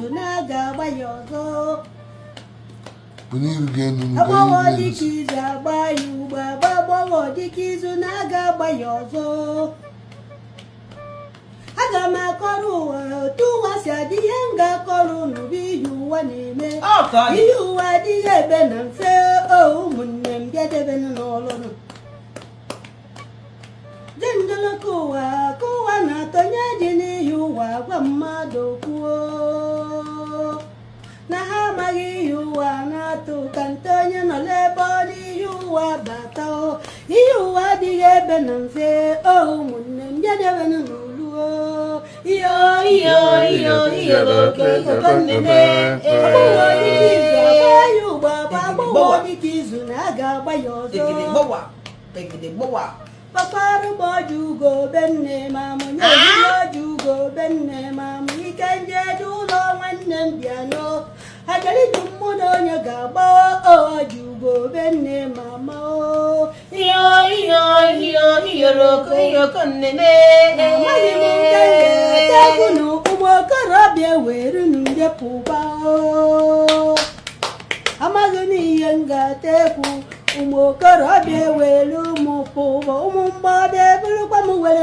izu na-agba ya ọzọ agbọghọ dịka izu agba ya ugbo agbọghọ dịka izu na-agba ya ọzọ aga m akọrọ ụwa otu ụwa si adị ihe m ga-akọrọ unu bụ ihe ụwa na-eme ihe ụwa adịghị ebe na mfe ụmụnne m bịadebe n'ọlụnụ dị ndoloko ụwa ka ụwa na-atọnye dị n'ihi ụwa gwa mmadụ kwuo na ha amaghị ihe ụwa na-atụ ka nte onye nọ n'ebe ọ n'ihi ụwa bata ihe ụwa adịghị ebe na mfe ụmụnne m bịadebe n'ụlọ iyo agbọghọ dịka izu na-agba ya ọzọ kpakparụ bụ ọjọ ugo benne ma mụnye ọjọ ugo benne ma mụ ike ndị eje ụlọ nwanne m bịanụ agarịdị mmụ na onye ga-agba ọjọ ugo benne ma ma amaghị m nke ga-etekwu na ụmụ okorobịa were nje pụba amaghị m ihe m ga-etekwu ụmụ okorobịa were ụmụ pụba ụmụ mgbọbịa eburukwa m were